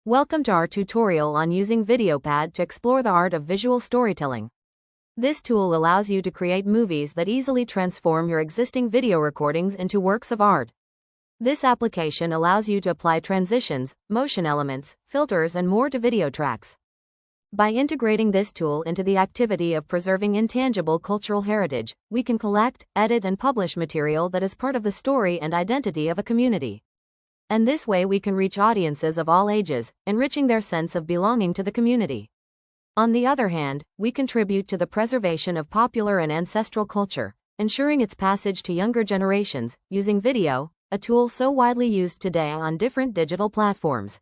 Welcome to our tutorial on using VideoPad to explore the art of visual storytelling. This tool allows you to create movies that easily transform your existing video recordings into works of art. This application allows you to apply transitions, motion elements, filters, and more to video tracks. By integrating this tool into the activity of preserving intangible cultural heritage, we can collect, edit, and publish material that is part of the story and identity of a community. And this way we can reach audiences of all ages, enriching their sense of belonging to the community. On the other hand, we contribute to the preservation of popular and ancestral culture, ensuring its passage to younger generations, using video, a tool so widely used today on different digital platforms.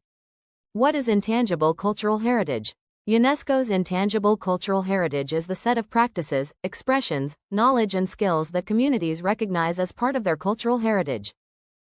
What is intangible cultural heritage? UNESCO's intangible cultural heritage is the set of practices, expressions, knowledge, and skills that communities recognize as part of their cultural heritage.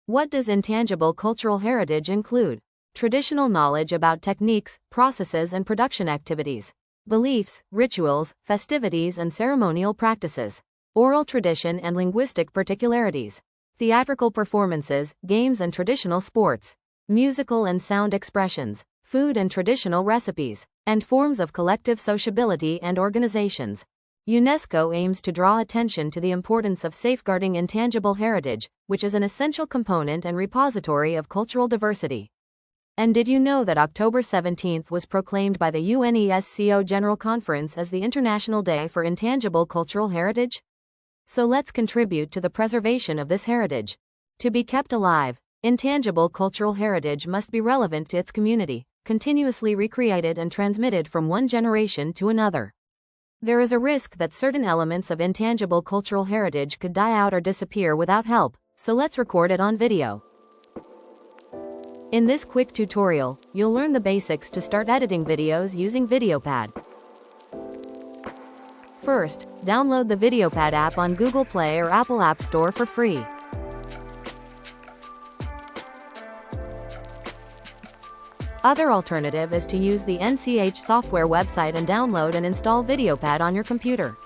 What does intangible cultural heritage include? Traditional knowledge about techniques, processes, and production activities. Beliefs, rituals, festivities, and ceremonial practices. Oral tradition and linguistic particularities. Theatrical performances, games, and traditional sports. Musical and sound expressions. Food and traditional recipes. And forms of collective sociability and organizations. UNESCO aims to draw attention to the importance of safeguarding intangible heritage, which is an essential component and repository of cultural diversity. And did you know that October 17th was proclaimed by the UNESCO General Conference as the International Day for Intangible Cultural Heritage? So let's contribute to the preservation of this heritage. To be kept alive, intangible cultural heritage must be relevant to its community, continuously recreated and transmitted from one generation to another. There is a risk that certain elements of intangible cultural heritage could die out or disappear without help, so let's record it on video. In this quick tutorial, you'll learn the basics to start editing videos using VideoPad. First, download the VideoPad app on Google Play or Apple App Store for free. Other alternative is to use the NCH software website and download and install VideoPad on your computer.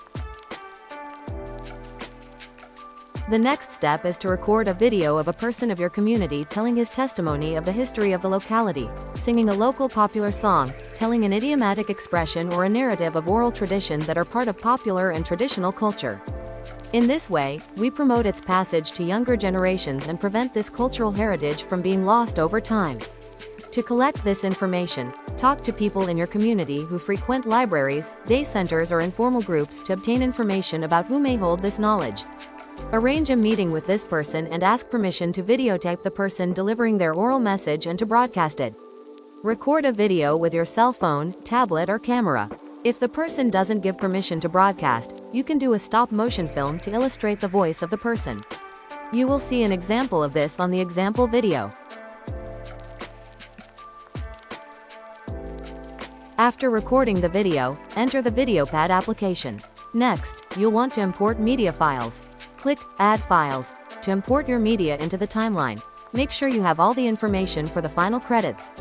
The next step is to record a video of a person of your community telling his testimony of the history of the locality, singing a local popular song, telling an idiomatic expression or a narrative of oral tradition that are part of popular and traditional culture. In this way, we promote its passage to younger generations and prevent this cultural heritage from being lost over time. To collect this information, talk to people in your community who frequent libraries, day centers, or informal groups to obtain information about who may hold this knowledge. Arrange a meeting with this person and ask permission to videotape the person delivering their oral message and to broadcast it. Record a video with your cell phone, tablet, or camera. If the person doesn't give permission to broadcast, you can do a stop-motion film to illustrate the voice of the person. You will see an example of this on the example video. After recording the video, enter the VideoPad application. Next, you'll want to import media files. Click Add Files to import your media into the timeline. Make sure you have all the information for the final credits.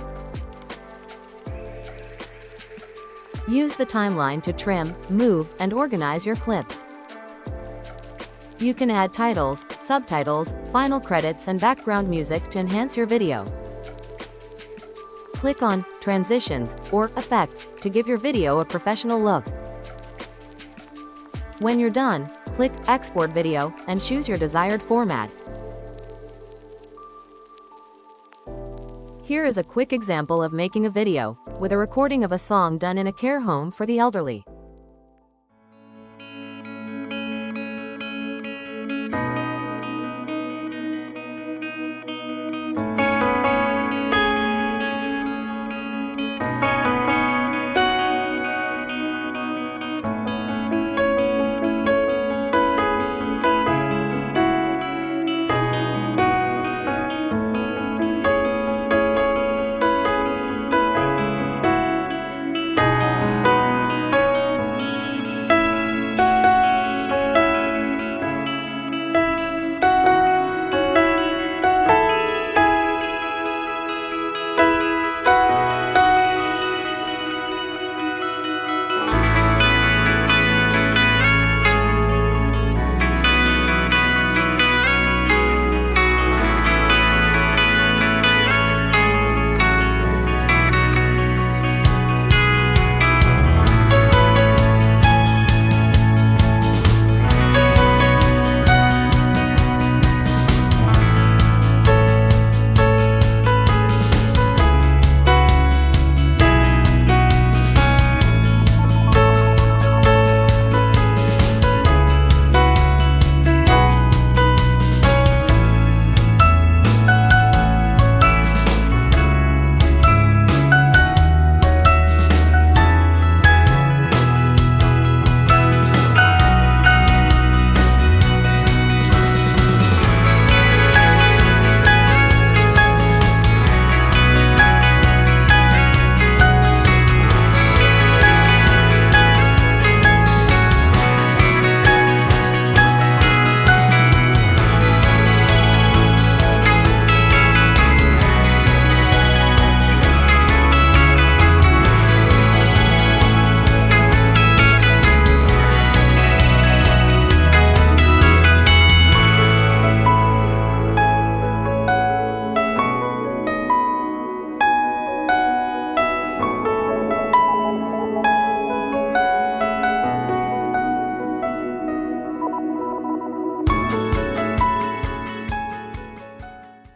Use the timeline to trim, move, and organize your clips. You can add titles, subtitles, final credits, and background music to enhance your video. Click on Transitions or Effects to give your video a professional look. When you're done, click Export Video and choose your desired format. Here is a quick example of making a video with a recording of a song done in a care home for the elderly.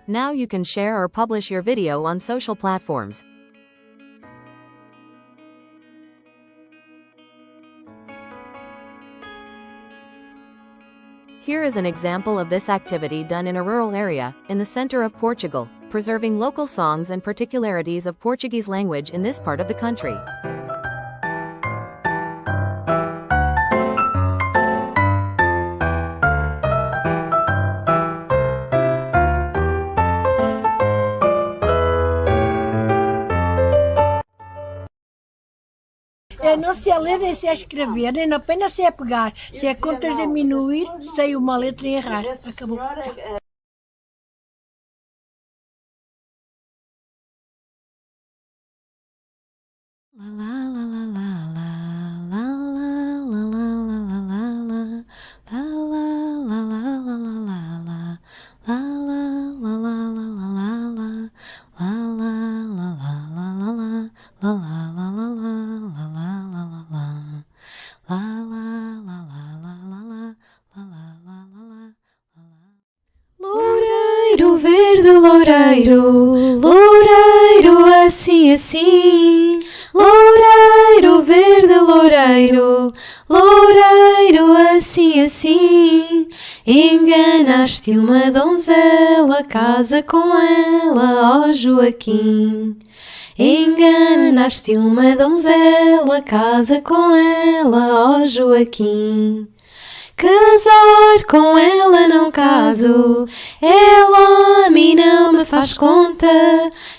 Now you can share or publish your video on social platforms. Here is an example of this activity done in a rural area, in the center of Portugal, preserving local songs and particularities of Portuguese language in this part of the country. Não sei ler nem sei escrever, nem apenas sei pegar. Se contas diminuir, sei uma letra errar. Acabou. Loureiro verde, loureiro, loureiro assim assim. Loureiro verde, loureiro, loureiro assim assim. Enganaste uma donzela, casa com ela, ó Joaquim. Enganaste uma donzela, casa com ela, ó Joaquim. Casar com ela não caso, ela a mim não me faz conta.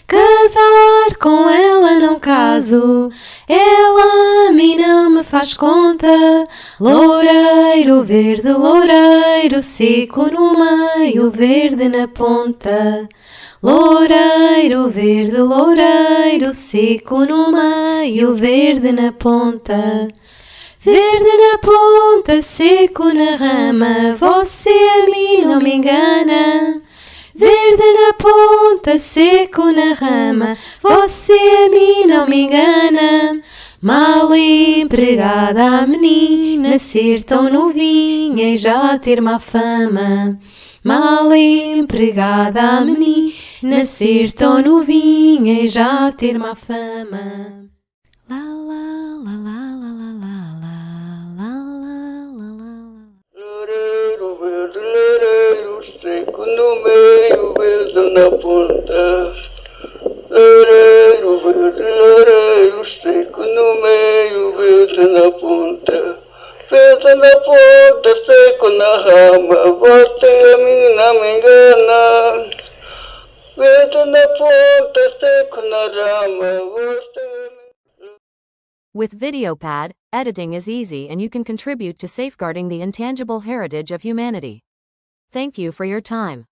Casar com ela não caso, ela a mim não me faz conta. Loureiro verde, loureiro, seco no meio, verde na ponta. Loureiro verde, loureiro, seco no meio, verde na ponta. Verde na ponta, seco na rama, você a mim não me engana. Verde na ponta, seco na rama, você a mim não me engana. Mal empregada a menina, ser tão novinha e já ter má fama. Mal empregada a menina, ser tão novinha e já ter má fama. La la la la la la la la la la. Loureiro verde, loureiro, seco no meio, verde na ponta. Loureiro verde, loureiro, seco no meio, verde na ponta. Verde na ponta, seco na rama, você a mim não me engana. Verde na ponta, seco na rama, você a mim. With VideoPad, editing is easy and you can contribute to safeguarding the intangible heritage of humanity. Thank you for your time.